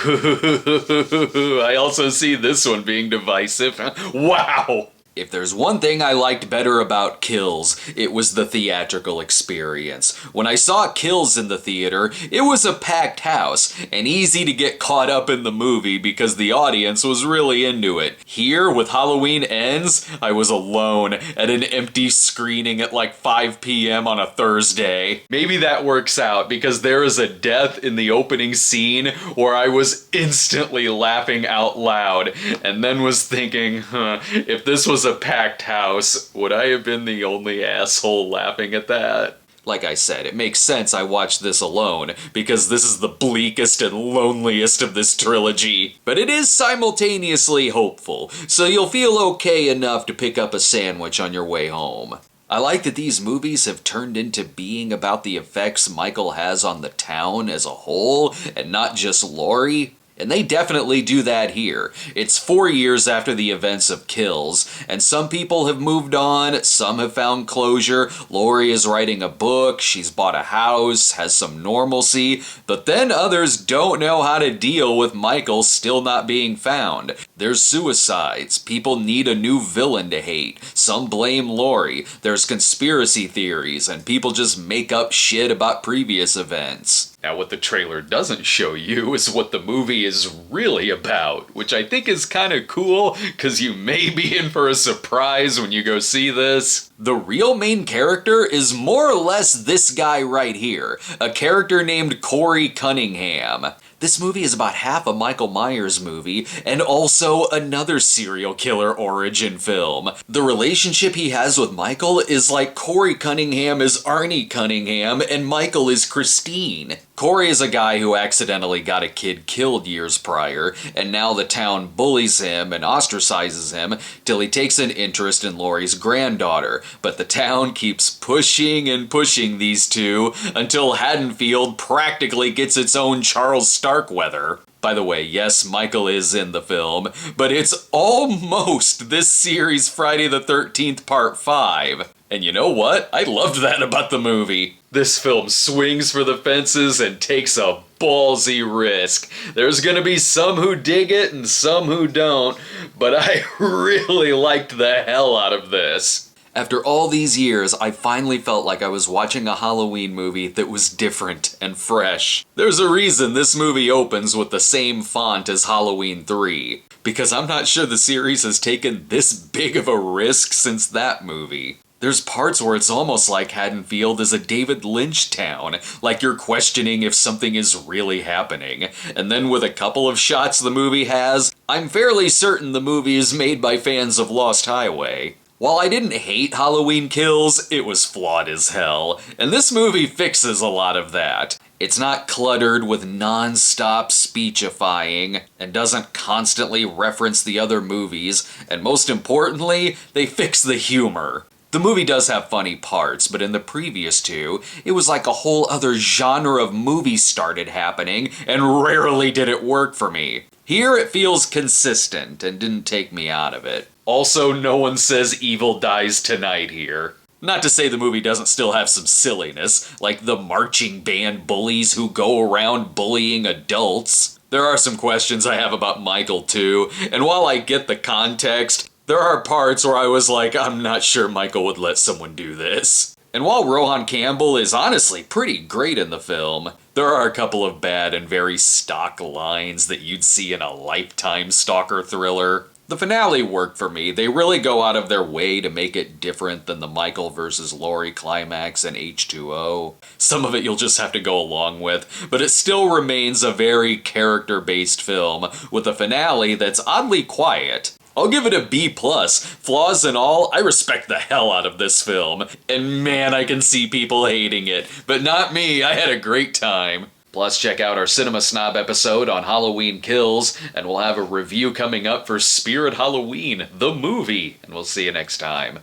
I also see this one being divisive. Wow! If there's one thing I liked better about Kills, it was the theatrical experience. When I saw Kills in the theater, it was a packed house, and easy to get caught up in the movie because the audience was really into it. Here, with Halloween Ends, I was alone at an empty screening at like 5 p.m. on a Thursday. Maybe that works out because there is a death in the opening scene where I was instantly laughing out loud, and then was thinking, if this was a packed house, would I have been the only asshole laughing at that? Like I said, it makes sense I watched this alone, because this is the bleakest and loneliest of this trilogy. But it is simultaneously hopeful, so you'll feel okay enough to pick up a sandwich on your way home. I like that these movies have turned into being about the effects Michael has on the town as a whole, and not just Laurie. And they definitely do that here. It's 4 years after the events of Kills, and some people have moved on, some have found closure. Laurie is writing a book, she's bought a house, has some normalcy, but then others don't know how to deal with Michael still not being found. There's suicides, people need a new villain to hate, some blame Laurie, there's conspiracy theories, and people just make up shit about previous events. Now, what the trailer doesn't show you is what the movie is really about, which I think is kind of cool, because you may be in for a surprise when you go see this. The real main character is more or less this guy right here, a character named Corey Cunningham. This movie is about half a Michael Myers movie, and also another serial killer origin film. The relationship he has with Michael is like Corey Cunningham is Arnie Cunningham, and Michael is Christine. Corey is a guy who accidentally got a kid killed years prior, and now the town bullies him and ostracizes him till he takes an interest in Laurie's granddaughter. But the town keeps pushing and pushing these two until Haddonfield practically gets its own Charles Starkweather. By the way, yes, Michael is in the film, but it's almost this series' Friday the 13th Part 5. And you know what? I loved that about the movie. This film swings for the fences and takes a ballsy risk. There's gonna be some who dig it and some who don't, but I really liked the hell out of this. After all these years, I finally felt like I was watching a Halloween movie that was different and fresh. There's a reason this movie opens with the same font as Halloween 3, because I'm not sure the series has taken this big of a risk since that movie. There's parts where it's almost like Haddonfield is a David Lynch town, like you're questioning if something is really happening. And then with a couple of shots the movie has, I'm fairly certain the movie is made by fans of Lost Highway. While I didn't hate Halloween Kills, it was flawed as hell, and this movie fixes a lot of that. It's not cluttered with non-stop speechifying, and doesn't constantly reference the other movies, and most importantly, they fix the humor. The movie does have funny parts, but in the previous two, it was like a whole other genre of movie started happening, and rarely did it work for me. Here it feels consistent, and didn't take me out of it. Also, no one says evil dies tonight here. Not to say the movie doesn't still have some silliness, like the marching band bullies who go around bullying adults. There are some questions I have about Michael too, and while I get the context, there are parts where I was like, I'm not sure Michael would let someone do this. And while Rohan Campbell is honestly pretty great in the film, there are a couple of bad and very stock lines that you'd see in a Lifetime stalker thriller. The finale worked for me. They really go out of their way to make it different than the Michael versus Laurie climax in H2O. Some of it you'll just have to go along with, but it still remains a very character-based film with a finale that's oddly quiet. I'll give it a B+. Flaws and all, I respect the hell out of this film. And man, I can see people hating it. But not me, I had a great time. Plus, check out our Cinema Snob episode on Halloween Kills, and we'll have a review coming up for Spirit Halloween, the movie. And we'll see you next time.